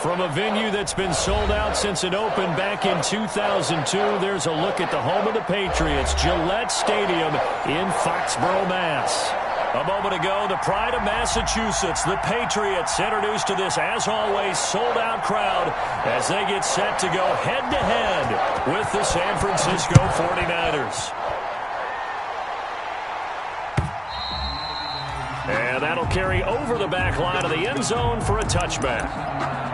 From a venue that's been sold out since it opened back in 2002, there's a look at the home of the Patriots, Gillette Stadium in Foxborough, Mass. A moment ago, the pride of Massachusetts, the Patriots, introduced to this, as always, sold-out crowd as they get set to go head-to-head with the San Francisco 49ers. And that'll carry over the back line of the end zone for a touchback.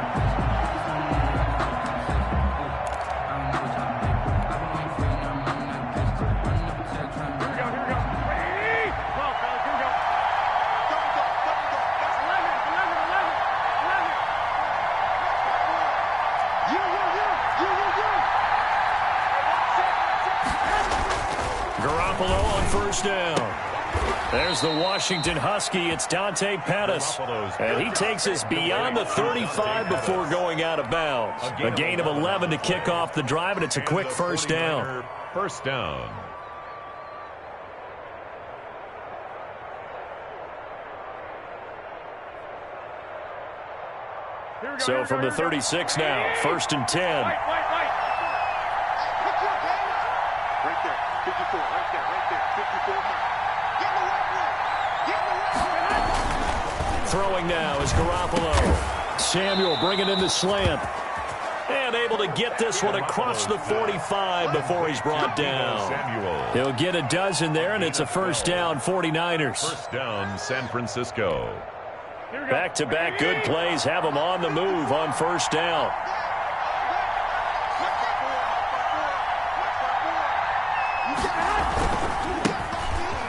First down. There's the Washington Husky. It's Dante Pettis. And he takes us beyond the 35 before going out of bounds. A gain of 11 to kick off the drive, and it's a quick first down. First down. So from the 36 now, first and 10. Right there, 54, right there, 54. Throwing now is Garoppolo. Samuel bringing in the slant. And able to get this one across the 45 before he's brought down. He'll get a dozen there, and it's a first down, 49ers. First down, San Francisco. Back-to-back good plays have them on the move on first down.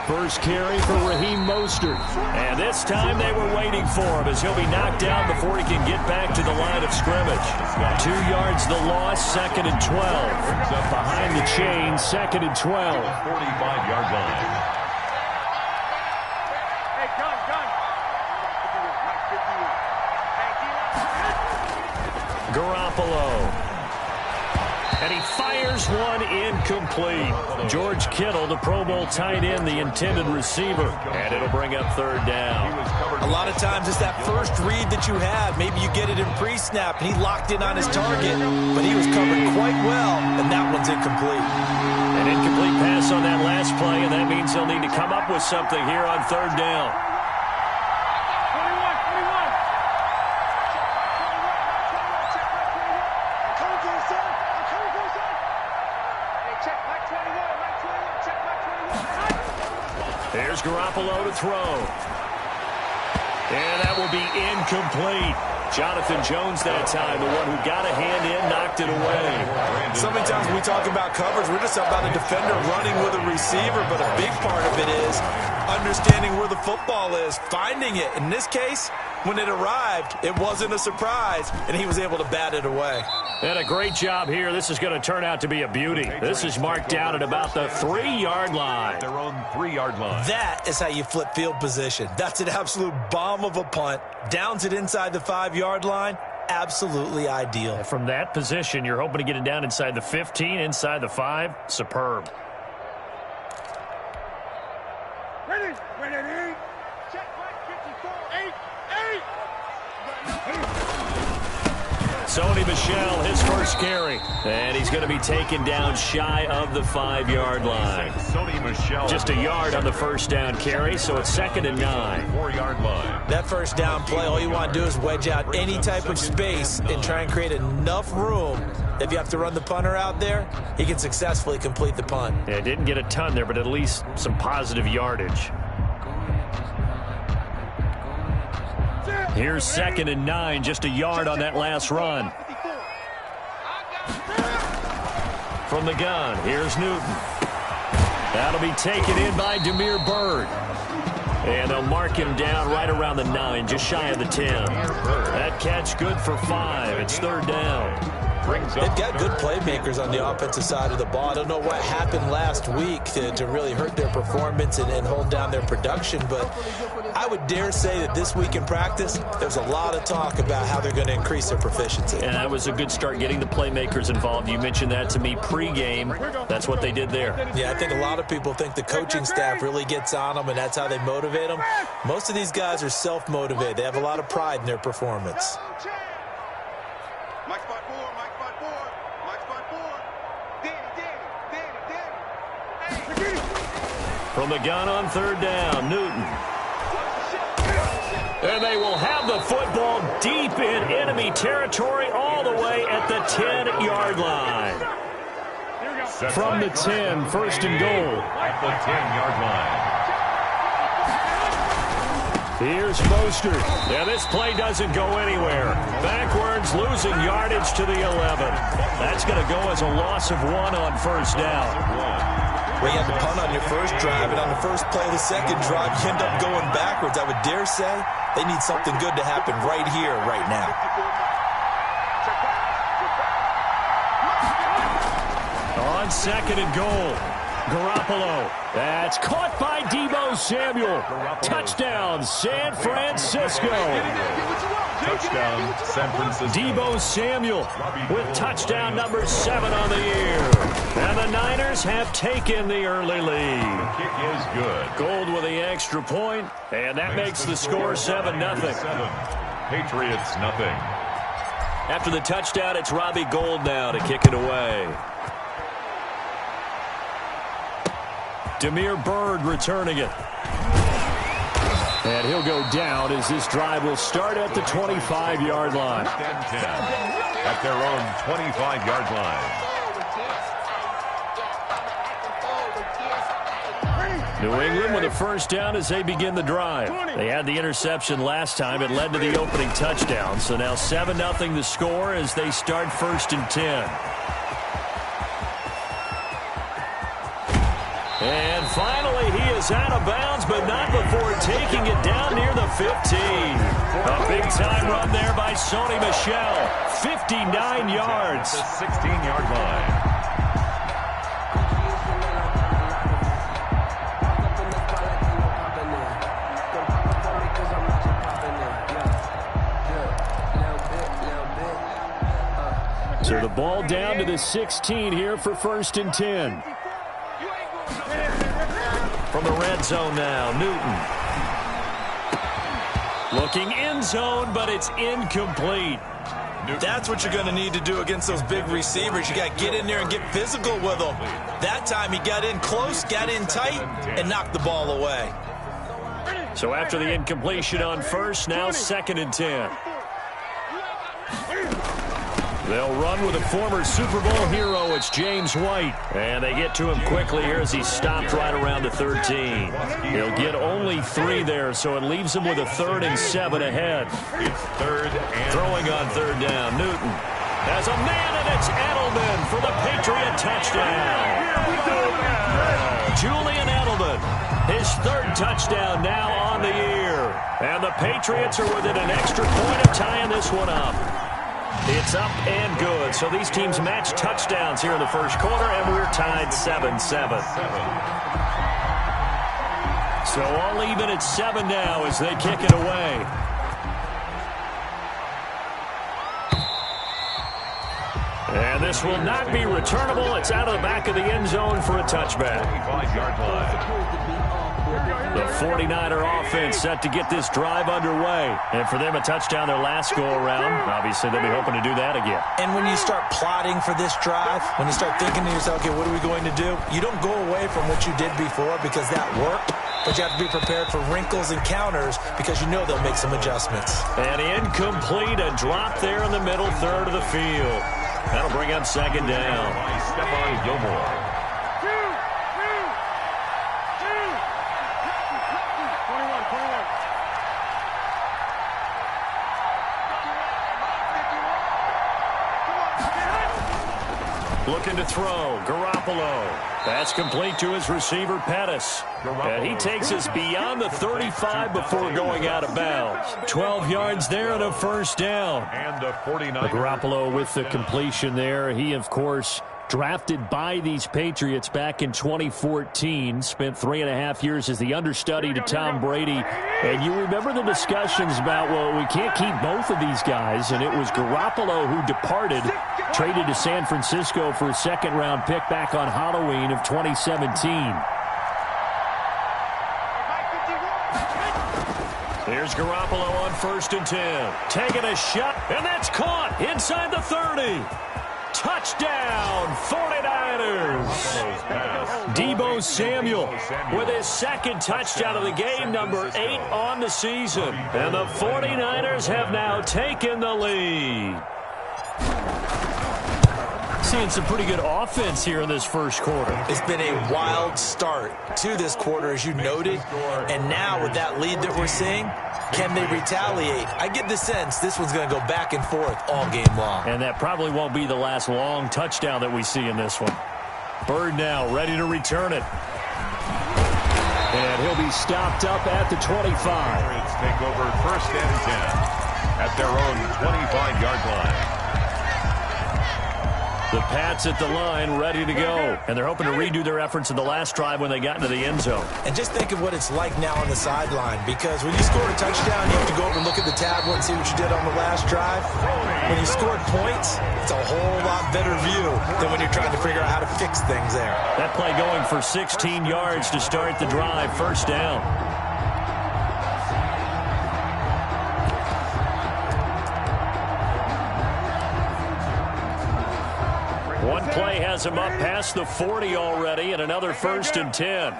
First carry for Raheem Mostert. And this time they were waiting for him as he'll be knocked down before he can get back to the line of scrimmage. 2 yards the loss, second and 12. Behind the chain, second and 12. 45-yard line. Garoppolo. And he fires one incomplete. George Kittle, the Pro Bowl tight end, the intended receiver. And it'll bring up third down. A lot of times it's that first read that you have. Maybe you get it in pre-snap, and he locked in on his target. But he was covered quite well, and that one's incomplete. An incomplete pass on that last play, and that means he'll need to come up with something here on third down. Here's Garoppolo to throw. And that will be incomplete. Jonathan Jones that time, the one who got a hand in, knocked it away. So many times when we talk about coverage, we're just about a defender running with a receiver, but a big part of it is understanding where the football is, finding it. In this case, when it arrived, it wasn't a surprise, and he was able to bat it away. And a great job here. This is going to turn out to be a beauty. This is marked down at about the 3-yard line. Their own 3-yard line. That is how you flip field position. That's an absolute bomb of a punt. Downs it inside the 5-yard line. Absolutely ideal. And from that position, you're hoping to get it down inside the 15, inside the 5. Superb. Ready. Check back, 54, 8. Sony Michel, his first carry. And he's going to be taken down shy of the 5-yard line. Sony Michel. Just a yard on the first down carry, so it's second and 9. 4-yard line. That first down play, all you want to do is wedge out any type of space and try and create enough room. If you have to run the punter out there, he can successfully complete the punt. Yeah, didn't get a ton there, but at least some positive yardage. Here's second and 9, just a yard on that last run. From the gun, here's Newton. That'll be taken in by Damiere Byrd. And they'll mark him down right around the 9, just shy of the 10. That catch good for 5. It's third down. They've got good playmakers on the offensive side of the ball. I don't know what happened last week to really hurt their performance and hold down their production, but I would dare say that this week in practice, there's a lot of talk about how they're going to increase their proficiency. And that was a good start getting the playmakers involved. You mentioned that to me pregame. That's what they did there. Yeah, I think a lot of people think the coaching staff really gets on them, and that's how they motivate them. Most of these guys are self-motivated. They have a lot of pride in their performance. From the gun on third down, Newton. And they will have the football deep in enemy territory all the way at the 10-yard line. From the 10, first and goal. At the 10-yard line. Here's Mostert. Yeah, this play doesn't go anywhere. Backwards, losing yardage to the 11. That's going to go as a loss of 1 on first down. Well, you had to punt on your first drive, and on the first play of the second drive, you end up going backwards. I would dare say they need something good to happen right here, right now. On second and goal, Garoppolo. That's caught by Deebo Samuel. Touchdown, San Francisco. Touchdown, San Francisco. Deebo Samuel with touchdown number 7 on the year. And the Niners have taken the early lead. The kick is good. Gold with the extra point, and that makes the score 7-0. Patriots, nothing. After the touchdown, it's Robbie Gould now to kick it away. Damiere Byrd returning it. And he'll go down as this drive will start at the 25-yard line. 10 at their own 25-yard line. New England with a first down as they begin the drive. They had the interception last time. It led to the opening touchdown. So now 7-0 the score as they start first and 10. And finally, he is out of bounds, but not before taking it down near the 15. A big-time run there by Sony Michel. 59 yards. The 16-yard line. So the ball down to the 16 here for first and 10. From the red zone now, Newton. Looking end zone, but it's incomplete. That's what you're going to need to do against those big receivers. You got to get in there and get physical with them. That time he got in close, got in tight, and knocked the ball away. So after the incompletion on first, now second and 10. They'll run with a former Super Bowl hero. It's James White. And they get to him quickly here as he stopped right around the 13. He'll get only 3 there, so it leaves him with a 3rd and 7 ahead. It's third and throwing on third down. Newton has a man, and it's Edelman for the Patriot touchdown. Julian Edelman, his 3rd touchdown now on the year. And the Patriots are within an extra point of tying this one up. It's up and good. So these teams match touchdowns here in the first quarter, and we're tied 7-7. So all even at 7 now as they kick it away. And this will not be returnable. It's out of the back of the end zone for a touchback. 25-yard line. The 49er offense set to get this drive underway. And for them, a touchdown their last go-around. Obviously, they'll be hoping to do that again. And when you start plotting for this drive, when you start thinking to yourself, okay, what are we going to do? You don't go away from what you did before because that worked. But you have to be prepared for wrinkles and counters because you know they'll make some adjustments. And incomplete, a drop there in the middle third of the field. That'll bring up second down. By Stephon Gilmore. Looking to throw, Garoppolo. That's complete to his receiver, Pettis. And he takes us beyond the 35 before going out of bounds. 12 yards there and a first down. And a 49. Garoppolo with the completion there. He, of course, drafted by these Patriots back in 2014. Spent 3.5 years as the understudy to Tom Brady. And you remember the discussions about, well, we can't keep both of these guys. And it was Garoppolo who departed, traded to San Francisco for a second-round pick back on Halloween of 2017. Here's Garoppolo on first and 10. Taking a shot, and that's caught inside the 30. Touchdown. Touchdown, 49ers. Deebo Samuel with his second touchdown of the game, number 8 on the season. And the 49ers have now taken the lead. Seeing some pretty good offense here in this first quarter. It's been a wild start to this quarter, as you noted. And now with that lead that we're seeing, can they retaliate? I get the sense this one's going to go back and forth all game long. And that probably won't be the last long touchdown that we see in this one. Bird now ready to return it. And he'll be stopped up at the 25. Take over 1st and 10 at their own 25-yard line. The Pats at the line, ready to go. And they're hoping to redo their efforts in the last drive when they got into the end zone. And just think of what it's like now on the sideline, because when you score a touchdown, you have to go over and look at the tablet and see what you did on the last drive. When you scored points, it's a whole lot better view than when you're trying to figure out how to fix things there. That play going for 16 yards to start the drive, 1st down. One play has him up past the 40 already, and another 1st and 10.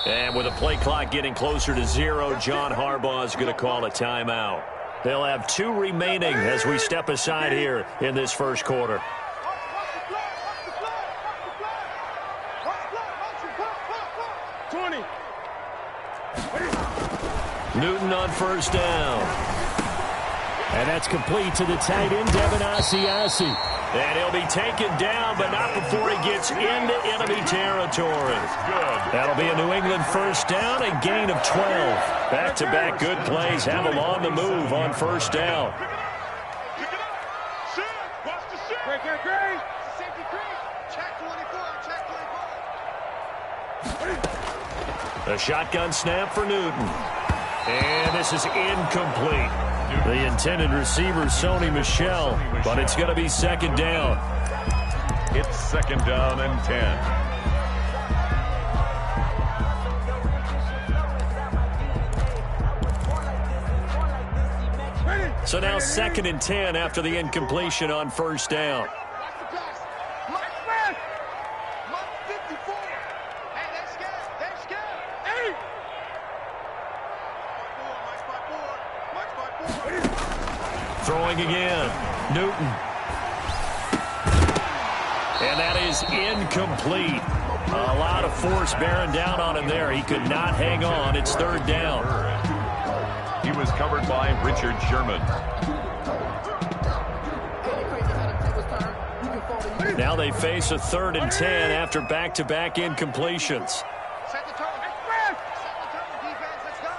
And with the play clock getting closer to 0, John Harbaugh is going to call a timeout. They'll have 2 remaining as we step aside here in this first quarter. Newton on 1st down. And that's complete to the tight end, Devin Asiasi. And he'll be taken down, but not before he gets into enemy territory. That'll be a New England 1st down, a gain of 12. Back-to-back good plays have them on the move on 1st down. A shotgun snap for Newton. And this is incomplete. The intended receiver, Sony Michel, but it's going to be 2nd down. It's 2nd down and 10. So now 2nd and 10 after the incompletion on 1st down. Throwing again, Newton. And that is incomplete. A lot of force bearing down on him there. He could not hang on. It's 3rd down. He was covered by Richard Sherman. Now they face a 3rd and 10 after back-to-back incompletions. Set the tone. Defense, let's go.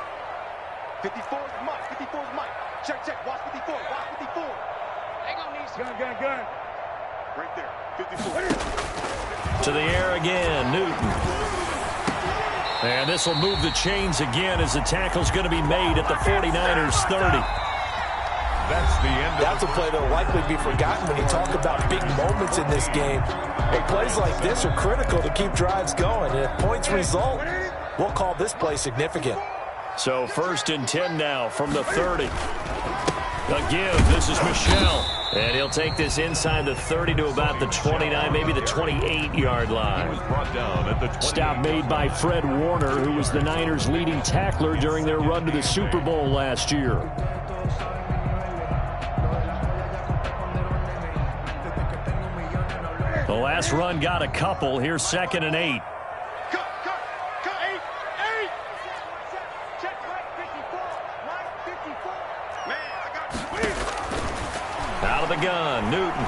54 is Mike. 54 is Mike. Check. Watch 54. Watch 54. They gonna need some. Gun. Right there. 54. To the air again, Newton. And this will move the chains again as the tackle's going to be made at the 49ers 30. That's the end. That's a play that will likely be forgotten when you talk about big moments in this game. But plays like this are critical to keep drives going. And if points result, we'll call this play significant. So 1st and 10 now from the 30. Again, this is Michel. And he'll take this inside the 30 to about the 29, maybe the 28-yard line. He was brought down at the 20. Stop made by Fred Warner, who was the Niners' leading tackler during their run to the Super Bowl last year. The last run got a couple. Here's 2nd and 8. Cut. 8. Check Mike 54. Mike 54. Man, I got you. Out of the gun, Newton.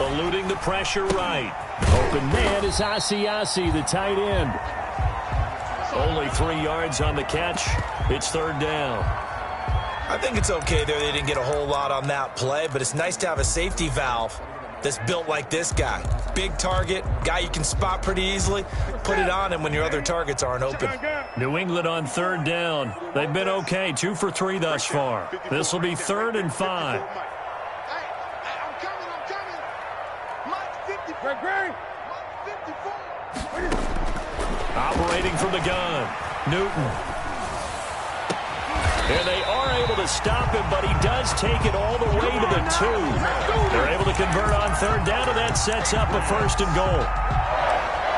Eluding the pressure right. Open man is Asiasi, the tight end. Only 3 yards on the catch. It's 3rd down. I think it's okay there. They didn't get a whole lot on that play, but it's nice to have a safety valve that's built like this guy. Big target, guy you can spot pretty easily. Put it on him when your other targets aren't open. New England on 3rd down. They've been okay, 2 for 3 thus far. This will be 3rd and 5. Simulating from the gun. Newton. And they are able to stop him, but he does take it all the way to the 2. They're able to convert on third down, and that sets up a 1st and goal.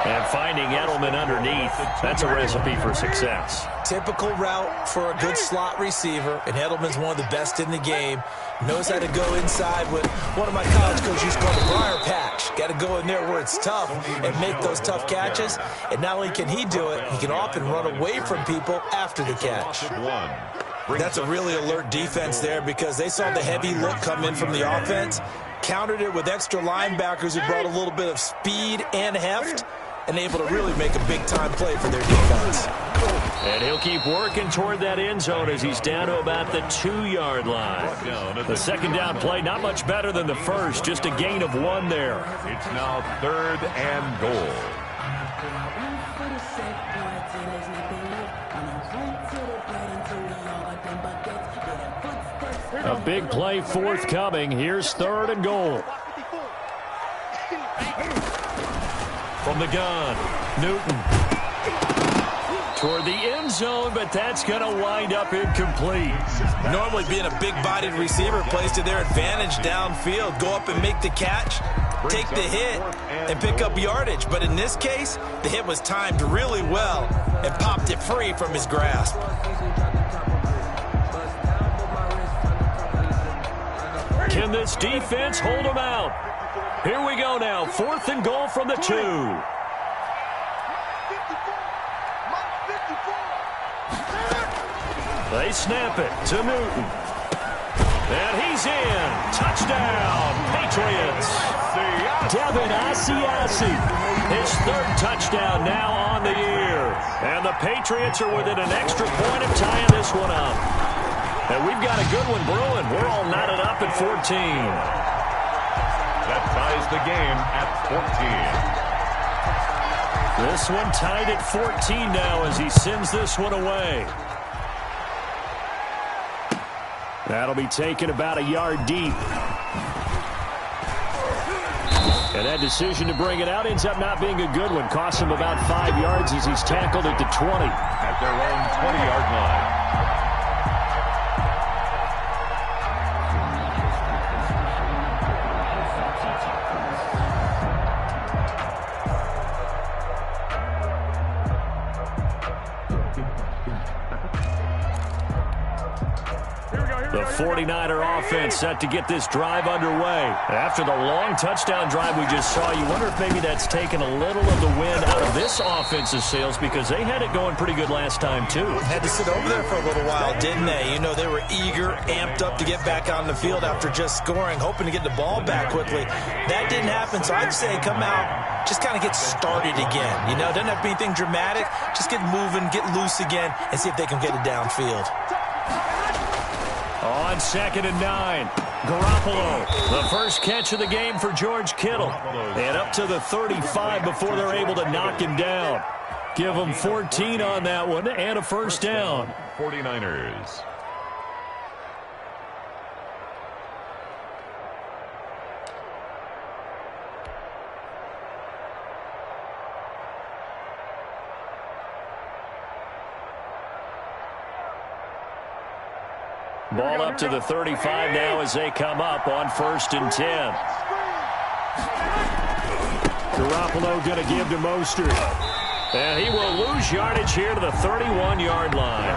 And finding Edelman underneath, that's a recipe for success. Typical route for a good slot receiver, and Edelman's one of the best in the game. Knows how to go inside with one of my college coaches used to call the briar patch. Got to go in there where it's tough and make those tough catches. And not only can he do it, he can often run away from people after the catch. That's a really alert defense there because they saw the heavy look come in from the offense, countered it with extra linebackers who brought a little bit of speed and heft, and able to really make a big-time play for their defense. And he'll keep working toward that end zone as he's down to about the 2-yard line. The 2nd down play, not much better than the first, just a gain of 1 there. It's now 3rd and goal. A big play forthcoming. Here's 3rd and goal. From the gun, Newton. Toward the end zone, but that's going to wind up incomplete. Normally being a big-bodied receiver plays to their advantage downfield. Go up and make the catch, take the hit, and pick up yardage. But in this case, the hit was timed really well and popped it free from his grasp. Can this defense hold him out? Here we go now. 4th and goal from the 2. They snap it to Newton. And he's in. Touchdown, Patriots. Devin Asiasi. His 3rd touchdown now on the year. And the Patriots are within an extra point of tying this one up. And we've got a good one brewing. We're all knotted up at 14. That ties the game at 14. This one tied at 14 now as he sends this one away. That'll be taken about a yard deep. And that decision to bring it out ends up not being a good one. Costs him about 5 yards as he's tackled at the 20. At their own 20-yard line. The 49er offense set to get this drive underway. After the long touchdown drive we just saw, you wonder if maybe that's taken a little of the wind out of this offense's sails because they had it going pretty good last time, too. Had to sit over there for a little while, didn't they? You know, they were eager, amped up to get back on the field after just scoring, hoping to get the ball back quickly. That didn't happen, so I'd say come out, just kind of get started again. You know, doesn't have to be anything dramatic. Just get moving, get loose again, and see if they can get it downfield. On 2nd and 9, Garoppolo, the first catch of the game for George Kittle. And up to the 35 before they're able to knock him down. Give them 14 on that one and a 1st down. 49ers. Ball up to the 35 now as they come up on 1st and 10. Garoppolo going to give to Mostert. And he will lose yardage here to the 31-yard line.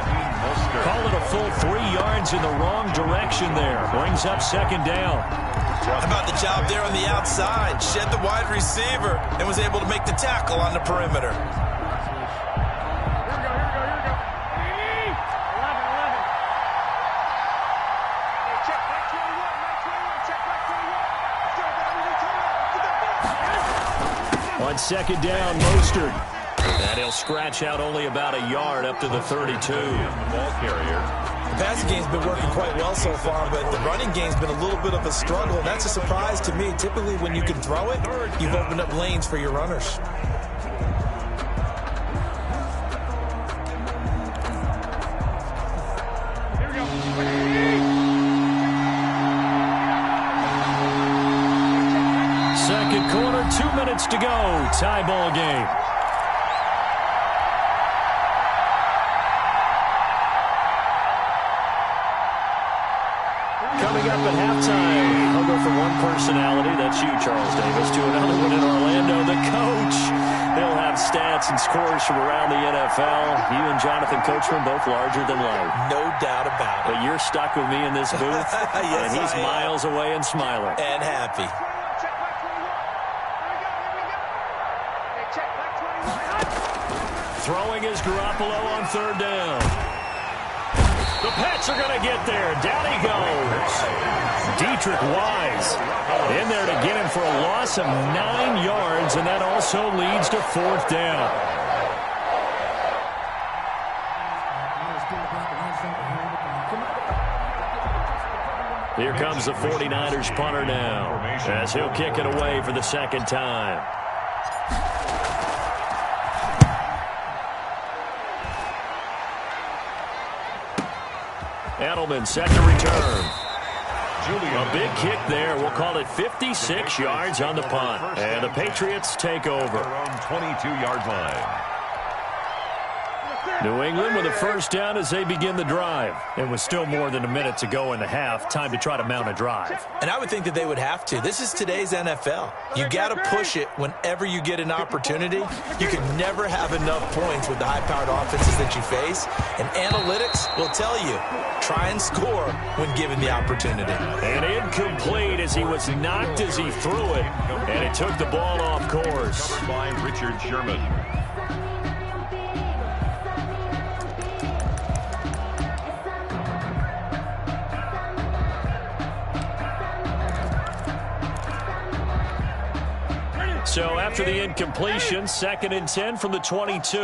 Call it a full 3 yards in the wrong direction there. Brings up 2nd down. How about the job there on the outside? Shed the wide receiver and was able to make the tackle on the perimeter. On 2nd down, Mostert. And he'll scratch out only about a yard up to the 32. The ball carrier. The passing game's been working quite well so far, but the running game's been a little bit of a struggle, and that's a surprise to me. Typically, when you can throw it, you've opened up lanes for your runners. Second quarter, 2 minutes to go. Tie ball game. up at halftime. I'll go from one personality, that's you, Charles Davis, to another one in Orlando, the coach. He'll have stats and scores from around the NFL. You and Jonathan Coachman both larger than life. No doubt about it. But you're stuck with me in this booth, yes, and he's miles away and smiling. And happy. Throwing is Garoppolo on third down. The Pats are going to get there. Down he goes. Dietrich Wise in there to get him for a loss of 9 yards, and that also leads to fourth down. Here comes the 49ers punter now, as he'll kick it away for the second time. Edelman set to return. A big kick there. We'll call it 56 yards on the punt. And the Patriots take over. Their own 22-yard line. New England with a first down as they begin the drive. And with still more than a minute to go in the half, time to try to mount a drive. And I would think that they would have to. This is today's NFL. You got to push it whenever you get an opportunity. You can never have enough points with the high-powered offenses that you face. And analytics will tell you, try and score when given the opportunity. And incomplete as he was knocked as he threw it. And it took the ball off course. Covered by Richard Sherman. So after the incompletion, 2nd and 10 from the 22.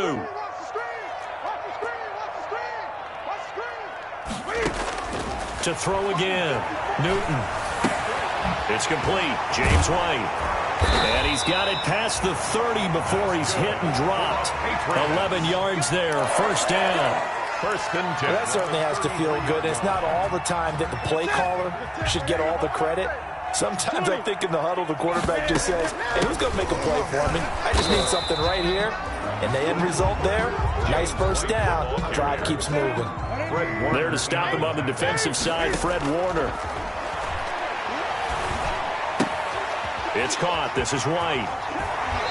To throw again. Newton. It's complete. James White. And he's got it past the 30 before he's hit and dropped. 11 yards there. First down. First and 10. Well, that certainly has to feel good. It's not all the time that the play caller should get all the credit. Sometimes I think in the huddle, the quarterback just says, hey, who's going to make a play for me? I just need something right here. And the end result there, nice first down. Drive keeps moving. There to stop him on the defensive side, Fred Warner. It's caught. This is White.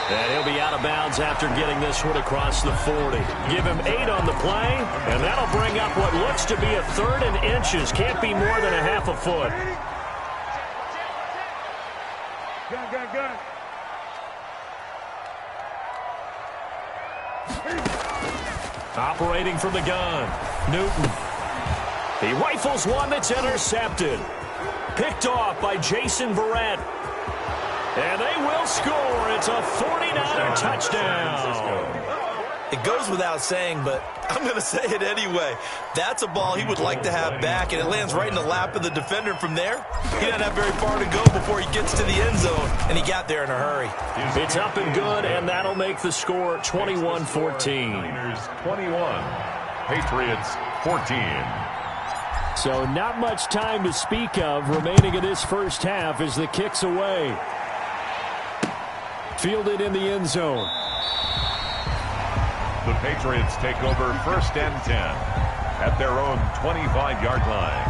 And he'll be out of bounds after getting this one across the 40. Give him 8 on the play, and that'll bring up what looks to be a 3rd and inches. Can't be more than a half a foot. Gun. Operating from the gun, Newton. He rifles one that's intercepted. Picked off by Jason Verrett. And they will score. It's a 49er touchdown. It goes without saying, but I'm going to say it anyway. That's a ball he would like to have back, and it lands right in the lap of the defender from there. He doesn't have very far to go before he gets to the end zone, and he got there in a hurry. It's up and good, and that'll make the score 21-14. 21, Patriots 14. So not much time to speak of remaining in this first half as the kick's away. Fielded in the end zone. The Patriots take over first and 10 at their own 25-yard line.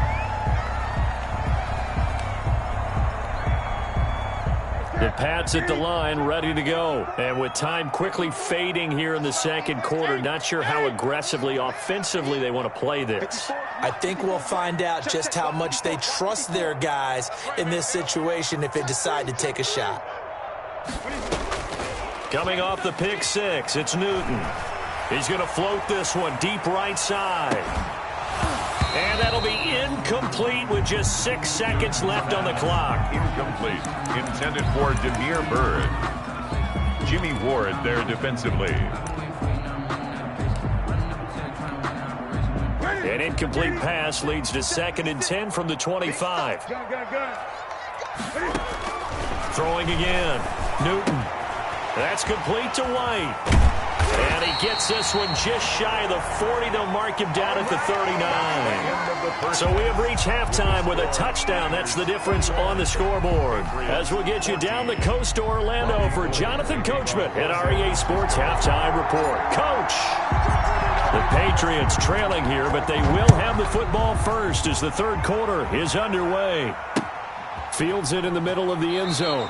The Pats at the line, ready to go. And with time quickly fading here in the second quarter, not sure how aggressively, offensively they want to play this. I think we'll find out just how much they trust their guys in this situation if they decide to take a shot. Coming off the pick six, it's Newton. He's going to float this one deep right side. And that'll be incomplete with just 6 seconds left on the clock. Incomplete. Intended for Demir Bird. Jimmy Ward there defensively. An incomplete pass leads to 2nd and 10 from the 25. Throwing again. Newton. That's complete to White. And he gets this one just shy of the 40. They'll mark him down at the 39. So we have reached halftime with a touchdown. That's the difference on the scoreboard. As we'll get you down the coast to Orlando for Jonathan Coachman at our EA Sports Halftime Report. Coach, the Patriots Patriots trailing here, but they will have the football first as the third quarter is underway. Fields it in the middle of the end zone.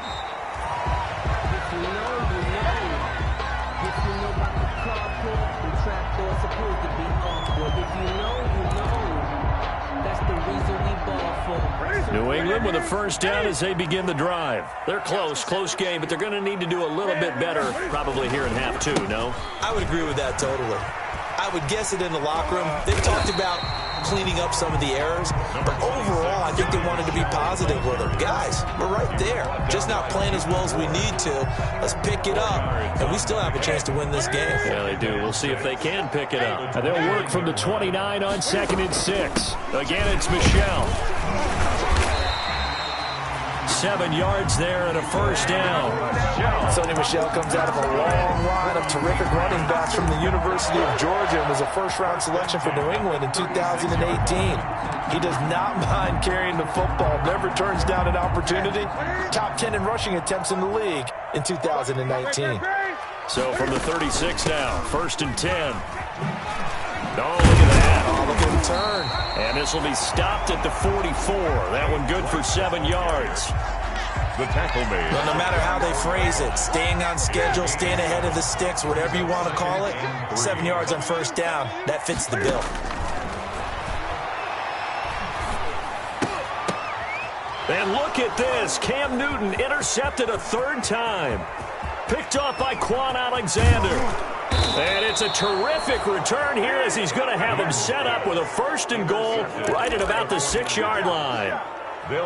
New England with a first down as they begin the drive. They're close game, but they're going to need to do a little bit better probably here in half two, no? I would agree with that totally. I would guess it in the locker room. They've talked about cleaning up some of the errors, but overall, I think they wanted to be positive with them. Guys, we're right there. Just not playing as well as we need to. Let's pick it up, and we still have a chance to win this game. Yeah, they do. We'll see if they can pick it up. And they'll work from the 29 on 2nd and 6. Again, it's Michel. 7 yards there and a first down. Sonny Michel comes out of a long line of terrific running backs from the University of Georgia and was a first-round selection for New England in 2018. He does not mind carrying the football, never turns down an opportunity. Top 10 in rushing attempts in the league in 2019. So from the 36 now, 1st and 10. Oh, look at that. Oh, look at him turn. And this will be stopped at the 44. That one good for 7 yards. The tackle made. Well, no matter how they phrase it, staying on schedule, staying ahead of the sticks, whatever you want to call it, 7 yards on first down, that fits the bill. And look at this. Cam Newton intercepted a 3rd time. Picked off by Quan Alexander. And it's a terrific return here as he's going to have him set up with a 1st and goal right at about the 6-yard line.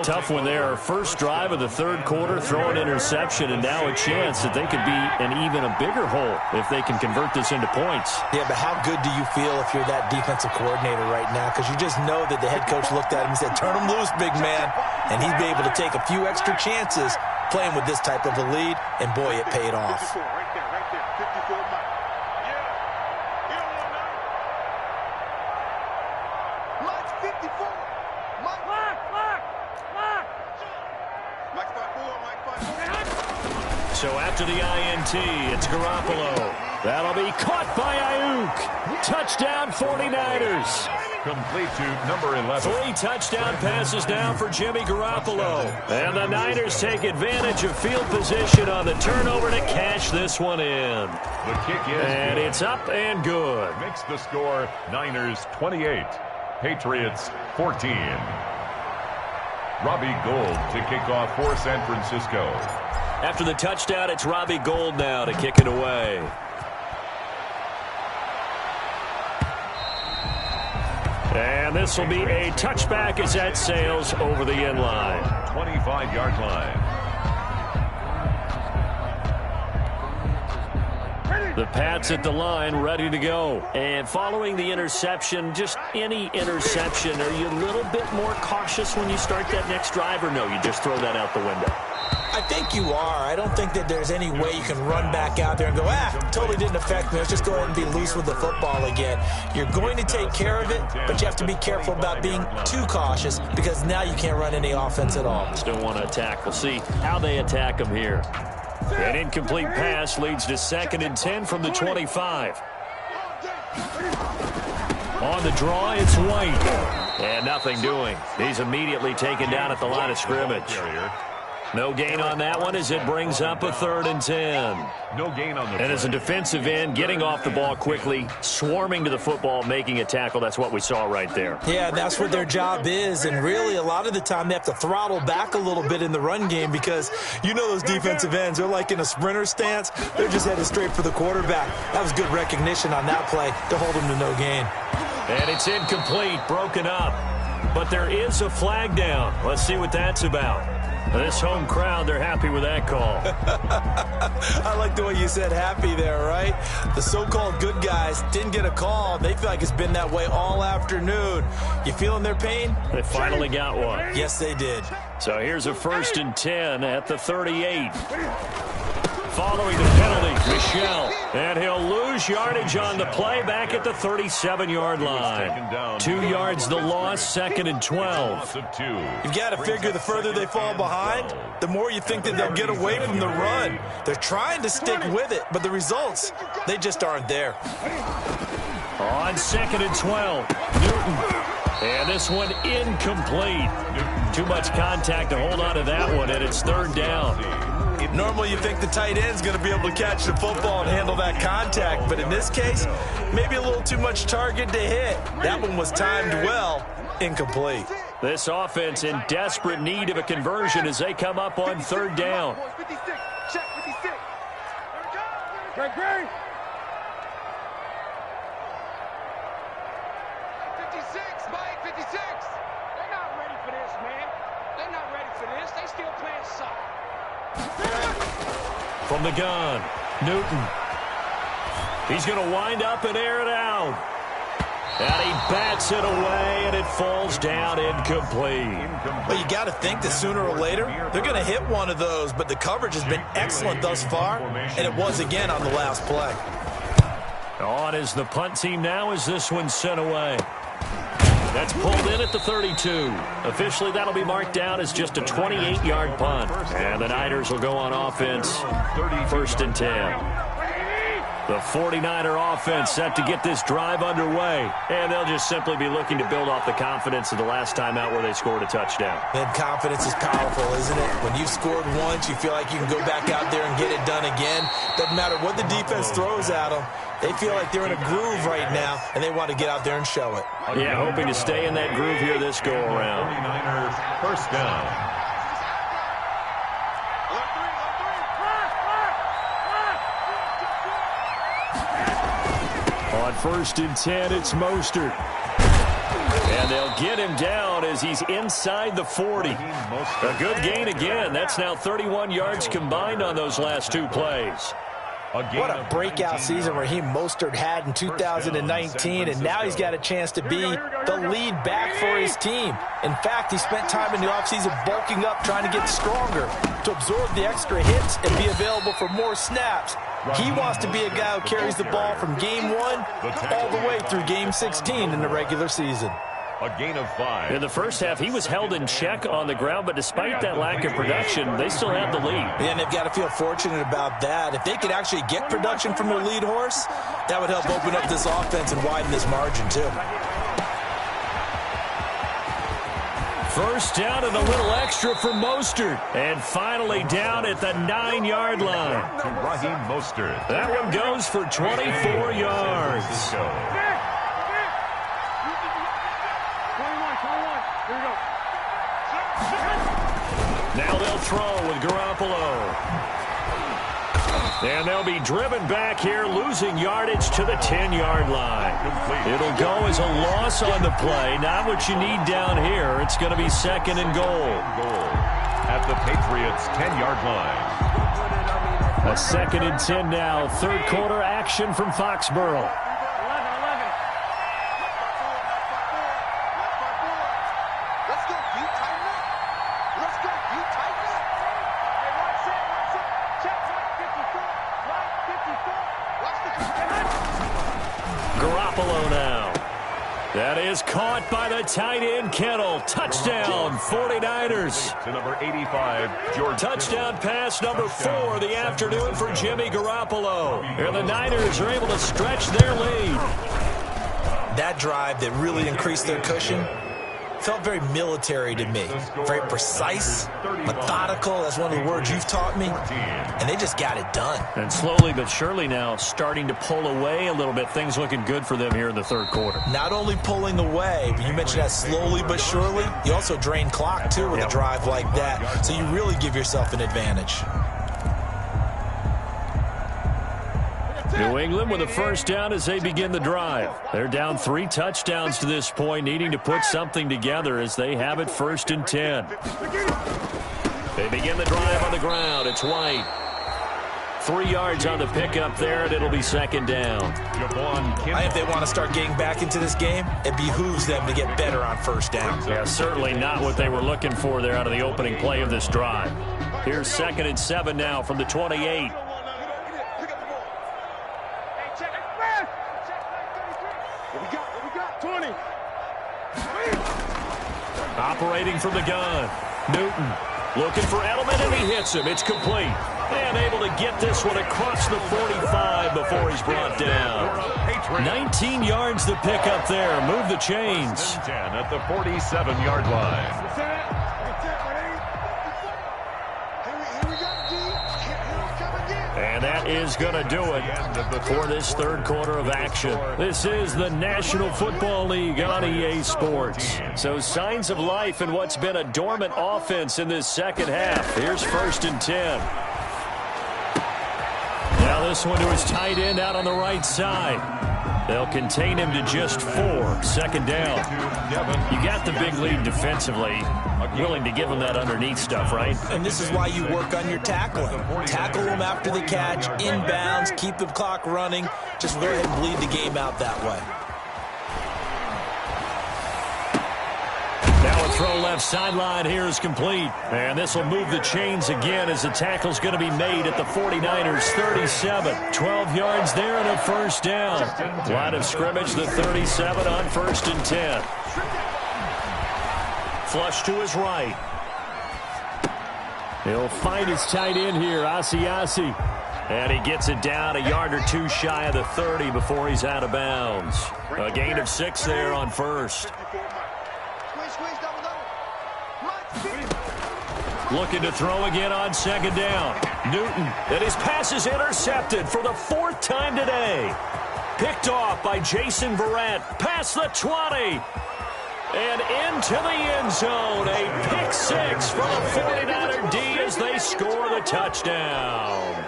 Tough one there. First drive of the 3rd quarter, throw an interception, and now a chance that they could be an even a bigger hole if they can convert this into points. Yeah, but how good do you feel if you're that defensive coordinator right now? Because you just know that the head coach looked at him and said, turn him loose, big man. And he'd be able to take a few extra chances playing with this type of a lead, and boy, it paid off. Right there, 54 Mike. Mike's 54. Mike. Mike's 5'4", So after the INT, it's Garoppolo. That'll be caught by Ayuk. Touchdown 49ers. Complete to number 11. 3 touchdown passes now for Jimmy Garoppolo. And the Niners take advantage of field position on the turnover to cash this one in. The kick is and good. It's up and good. Makes the score Niners 28, Patriots 14. Robbie Gould to kick off for San Francisco. After the touchdown, it's Robbie Gould now to kick it away. And this will be a touchback as that sails over the end line. 25-yard line. The Pats at the line, ready to go. And following the interception, just any interception, are you a little bit more cautious when you start that next drive, or no, you just throw that out the window? I think you are. I don't think that there's any way you can run back out there and go, totally didn't affect me. Let's just go ahead and be loose with the football again. You're going to take care of it, but you have to be careful about being too cautious because now you can't run any offense at all. Still want to attack. We'll see how they attack them here. An incomplete pass leads to 2nd and 10 from the 25. On the draw, it's White. And nothing doing. He's immediately taken down at the line of scrimmage. No gain on that one as it brings up a 3rd and 10. No gain on the And as a defensive end, getting off the ball quickly, swarming to the football, making a tackle, that's what we saw right there. Yeah, that's what their job is, and really a lot of the time they have to throttle back a little bit in the run game because you know those defensive ends, they're like in a sprinter stance. They're just headed straight for the quarterback. That was good recognition on that play to hold him to no gain. And it's incomplete, broken up. But there is a flag down. Let's see what that's about. This home crowd, they're happy with that call. I like the way you said happy there, right? The so-called good guys didn't get a call. They feel like it's been that way all afternoon. You feeling their pain? They finally got one. Yes, they did. So here's a 1st and 10 at the 38. Following the penalty, Michel. And he'll lose yardage on the play back at the 37-yard line. 2 yards the loss, 2nd and 12. You've got to figure the further they fall behind, the more you think that they'll get away from the run. They're trying to stick with it, but the results, they just aren't there. On on 2nd and 12. Newton. And this one incomplete. Too much contact to hold on to that one, and it's 3rd down. Normally you think the tight end's going to be able to catch the football and handle that contact, but in this case, maybe a little too much target to hit. That one was timed well, incomplete. This offense in desperate need of a conversion as they come up on 3rd down. 56. Check 56. Great. 56, Mike, 56. They're not ready for this, man. They're not ready for this. They still playing soccer. From the gun, Newton. He's going to wind up and air it out. And he bats it away, and it falls down incomplete. Well, you got to think that sooner or later, they're going to hit one of those, but the coverage has been excellent thus far, and it was again on the last play. On is the punt team now as this one's sent away. That's pulled in at the 32. Officially, that'll be marked down as just a 28-yard punt. And the Niners will go on offense, 1st and 10. The 49er offense set to get this drive underway. And they'll just simply be looking to build off the confidence of the last time out where they scored a touchdown. And confidence is powerful, isn't it? When you've scored once, you feel like you can go back out there and get it done again. Doesn't matter what the defense throws at them. They feel like they're in a groove right now, and they want to get out there and show it. Yeah, hoping to stay in that groove here this go-around. 49ers, 1st down. On 1st and 10, it's Mostert. And they'll get him down as he's inside the 40. A good gain again. That's now 31 yards combined on those last 2 plays. What a breakout season Raheem Mostert had in 2019, and now he's got a chance to be the lead back for his team. In fact, he spent time in the offseason bulking up, trying to get stronger, to absorb the extra hits and be available for more snaps. He wants to be a guy who carries the ball from game 1 all the way through game 16 in the regular season. A gain of 5. In the first half, he was held in check on the ground, but despite that lack of production, they still have the lead. And they've got to feel fortunate about that. If they could actually get production from their lead horse, that would help open up this offense and widen this margin, too. 1st down and a little extra for Mostert. And finally down at the 9-yard line. Raheem Mostert. That one goes for 24 yards. Now they'll throw with Garoppolo. And they'll be driven back here, losing yardage to the 10-yard line. It'll go as a loss on the play. Not what you need down here. It's going to be 2nd and goal. At the Patriots' 10-yard line. A 2nd and 10 now. 3rd quarter action from Foxborough. Garoppolo now. That is caught by the tight end, Kittle. Touchdown, 49ers. To number 85, George. Touchdown pass number 4 of the afternoon for Jimmy Garoppolo. And the Niners are able to stretch their lead. That drive that really increased their cushion felt very military to me. Very precise, methodical. That's one of the words you've taught me. And they just got it done. And slowly but surely now starting to pull away a little bit. Things looking good for them here in the 3rd quarter. Not only pulling away, but you mentioned that slowly but surely. You also drain clock, too, with a drive like that. So you really give yourself an advantage. New England with a 1st down as they begin the drive. They're down 3 touchdowns to this point, needing to put something together as they have it 1st and 10. They begin the drive on the ground. It's White. 3 yards on the pickup there, and it'll be 2nd down. If they want to start getting back into this game, it behooves them to get better on 1st down. Yeah, certainly not what they were looking for there out of the opening play of this drive. Here's 2nd and 7 now from the 28. Operating from the gun. Newton looking for Edelman, and he hits him. It's complete. And able to get this one across the 45 before he's brought down. 19 yards to pick up there. Move the chains. 10 at the 47-yard line. And that is going to do it for this third quarter of action. This is the National Football League on EA Sports. So signs of life in what's been a dormant offense in this second half. Here's 1st and 10. Now this one to his tight end out on the right side. They'll contain him to just 4. 2nd down. You got the big lead defensively. Willing to give him that underneath stuff, right? And this is why you work on your tackling. Tackle them after the catch, inbounds, keep the clock running. Just go ahead and bleed the game out that way. Now a throw left sideline here is complete. And this will move the chains again as the tackle's going to be made at the 49ers 37. 12 yards there and a 1st down. Line of scrimmage, the 37 on 1st and 10. Flush to his right. He'll find his tight end here, Asiasi. And he gets it down a yard or 2 shy of the 30 before he's out of bounds. A gain of 6 there on 1st. Looking to throw again on 2nd down. Newton, and his pass is intercepted for the 4th time today. Picked off by Jason Verrett. Past the 20. And into the end zone. A pick 6 for the 49er D as they score the touchdown.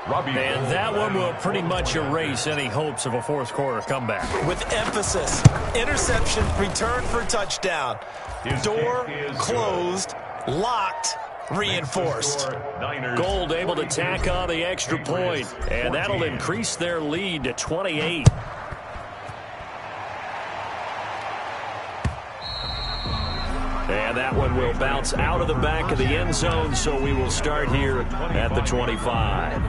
And that one will pretty much erase any hopes of a 4th quarter comeback. With emphasis. Interception, return for touchdown. Door closed, locked, reinforced. Gold able to tack on the extra point. And that'll increase their lead to 28. And that one will bounce out of the back of the end zone, so we will start here at the 25.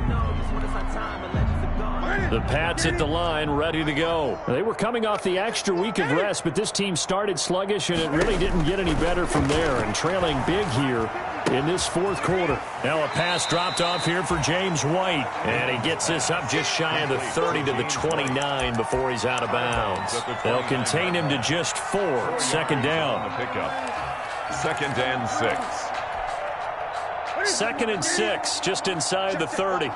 The Pats at the line, ready to go. They were coming off the extra week of rest, but this team started sluggish, and it really didn't get any better from there, and trailing big here in this 4th quarter. Now a pass dropped off here for James White, and he gets this up just shy of the 30 to the 29 before he's out of bounds. They'll contain him to just 4. 2nd down. 2nd and 6. 2nd and 6, just inside the 30.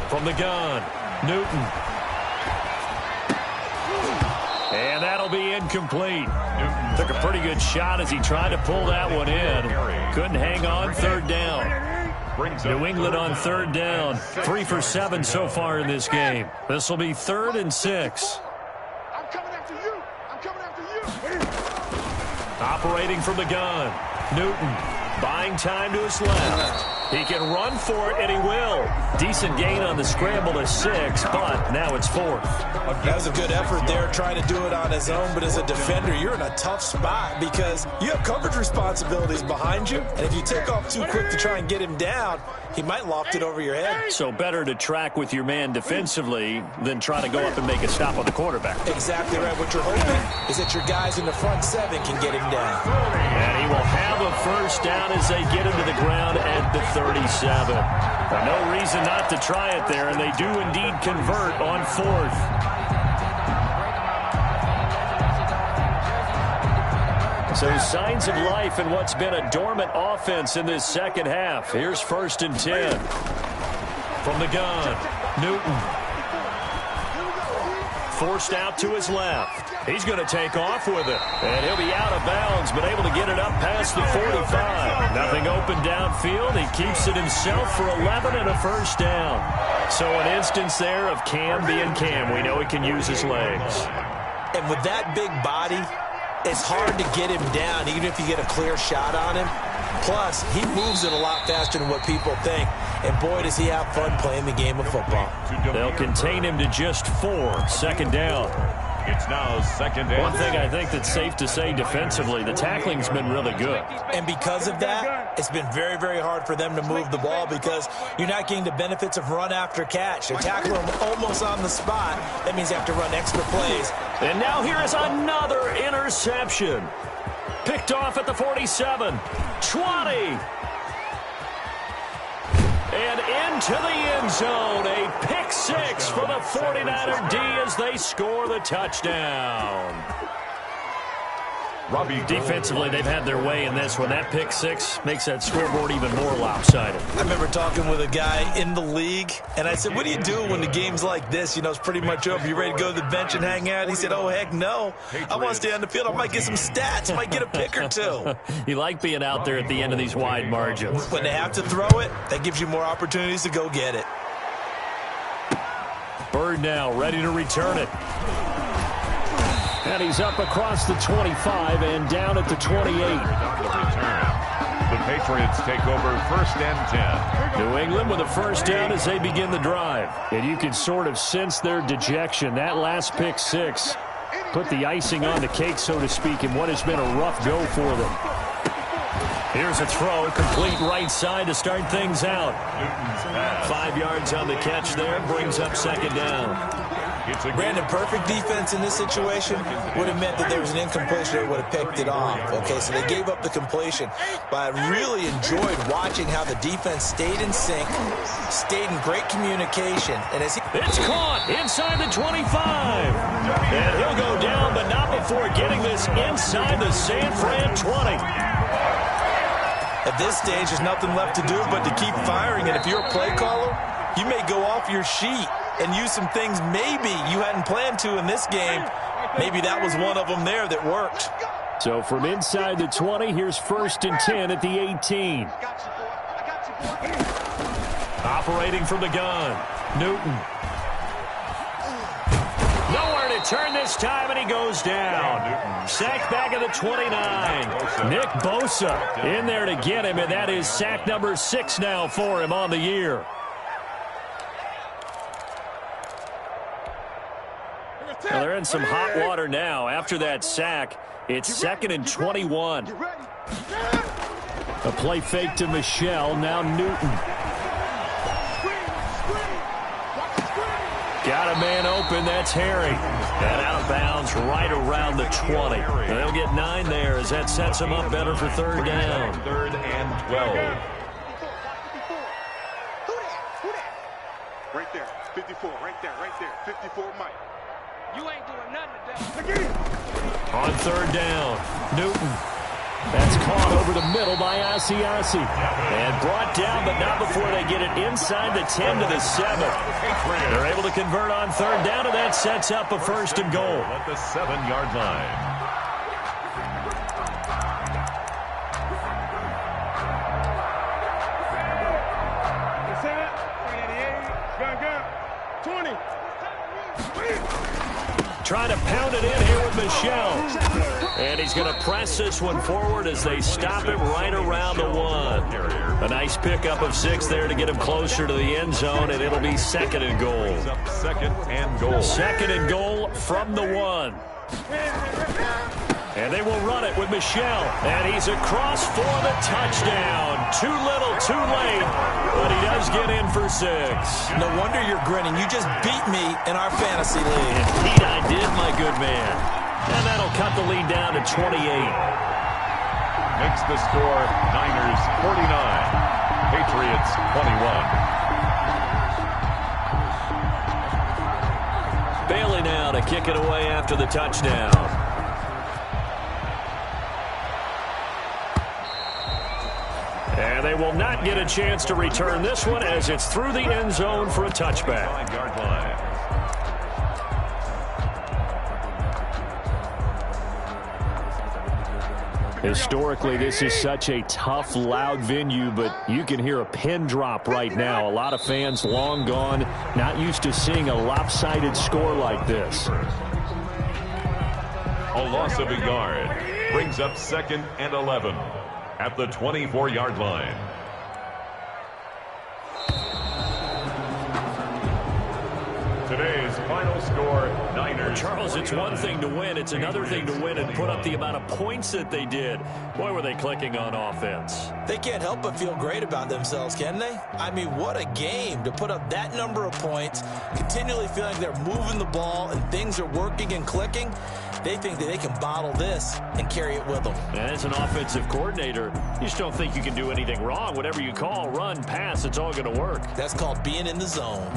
From the gun, Newton. And that'll be incomplete. Took a pretty good shot as he tried to pull that one in. Couldn't hang on. 3rd down. New England on 3rd down. 3 for 7 so far in this game. This will be 3rd and 6. I'm coming after you. I'm coming after you. Operating from the gun. Newton buying time to his left. He can run for it, and he will. Decent gain on the scramble to 6, but now it's 4th. That was a good effort there, trying to do it on his own, but as a defender, you're in a tough spot because you have coverage responsibilities behind you, and if you take off too quick to try and get him down, he might loft it over your head. So better to track with your man defensively than try to go up and make a stop on the quarterback. Exactly right. What you're hoping is that your guys in the front 7 can get him down. And he will have a 1st down as they get him to the ground at the 37. No reason not to try it there, and they do indeed convert on 4th. So signs of life in what's been a dormant offense in this second half. Here's 1st and 10. From the gun, Newton. Forced out to his left. He's going to take off with it. And he'll be out of bounds, but able to get it up past the 45. Nothing open downfield. He keeps it himself for 11 and a 1st down. So an instance there of Cam being Cam. We know he can use his legs. And with that big body, it's hard to get him down, even if you get a clear shot on him. Plus, he moves it a lot faster than what people think. And boy, does he have fun playing the game of football. They'll contain him to just 4. 2nd down. It's now 2nd and One thing I think that's safe to say defensively, the tackling's been really good. And because of that, it's been very, very hard for them to move the ball because you're not getting the benefits of run after catch. They tackle him almost on the spot. That means they have to run extra plays. And now here is another interception. Picked off at the 47. 20. And into the end zone. A pick six for the 49er D as they score the touchdown. Defensively, they've had their way in this one. That pick six makes that scoreboard even more lopsided. I remember talking with a guy in the league, and I said, what do you do when the game's like this? You know, it's pretty much over. You ready to go to the bench and hang out? He said, oh, heck no. I want to stay on the field. I might get some stats. Might get a pick or two. You like being out there at the end of these wide margins. When they have to throw it, that gives you more opportunities to go get it. Bird now ready to return it. And he's up across the 25 and down at the 28. The Patriots take over first and 10. New England with a first down as they begin the drive. And you can sort of sense their dejection. That last pick six put the icing on the cake, so to speak, in what has been a rough go for them. Here's a throw, complete right side to start things out. 5 yards on the catch there, brings up second down. Brandon, perfect defense in this situation would have meant that there was an incompletion. They would have picked it off. Okay, so they gave up the completion. But I really enjoyed watching how the defense stayed in sync, stayed in great communication. And as it's caught inside the 25. And he'll go down, but not before getting this inside the San Fran 20. At this stage, there's nothing left to do but to keep firing. And if you're a play caller, you may go off your sheet and use some things maybe you hadn't planned to in this game. Maybe that was one of them there that worked. So from inside the 20, here's first and 10 at the 18. Operating from the gun, Newton. Nowhere to turn this time, and he goes down. Sack back at the 29. Nick Bosa in there to get him, and that is sack number 6 now for him on the year. Well, they're in some hot water now. After that sack, it's second and 21. A play fake to Michelle. Now Newton. Got a man open. That's Harry. And out of bounds right around the 20. And they'll get 9 there as that sets them up better for third down. Third and 12. Right there. 54. Right there. 54, Mike. You ain't doing nothing today. On third down, Newton. That's caught over the middle by Asiasi. And brought down, but not before they get it inside the 10 to the 7. They're able to convert on third down, and that sets up a first and goal. At the 7-yard line. Trying to pound it in here with Michelle. And he's going to press this one forward as they stop him right around the 1. A nice pickup of 6 there to get him closer to the end zone, and it'll be second and goal. Second and goal. Second and goal from the 1. And they will run it with Michelle. And he's across for the touchdown. Too little, too late. But he does get in for 6. No wonder you're grinning. You just beat me in our fantasy league. Indeed, I did, my good man. And that'll cut the lead down to 28. Makes the score Niners 49, Patriots 21. Bailey now to kick it away after the touchdown. And they will not get a chance to return this one as it's through the end zone for a touchback. 5-yard line. Historically, this is such a tough, loud venue, but you can hear a pin drop right now. A lot of fans long gone, not used to seeing a lopsided score like this. A loss of a yard brings up second and 11 at the 24-yard line. Today's final score, Niners. Charles, it's one thing to win. It's another thing to win and put up the amount of points that they did. Boy, were they clicking on offense. They can't help but feel great about themselves, can they? I mean, what a game to put up that number of points, continually feeling they're moving the ball and things are working and clicking. they think that they can bottle this and carry it with them. And as an offensive coordinator, you just don't think you can do anything wrong. Whatever you call, run, pass, it's all going to work. That's called being in the zone.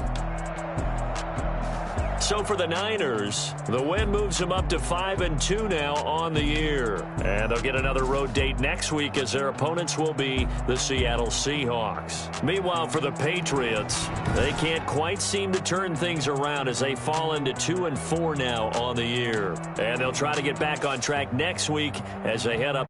So for the Niners, the win moves them up to 5-2 now on the year. And they'll get another road date next week as their opponents will be the Seattle Seahawks. Meanwhile, for the Patriots, they can't quite seem to turn things around as they fall into 2-4 now on the year. And they'll try to get back on track next week as they head up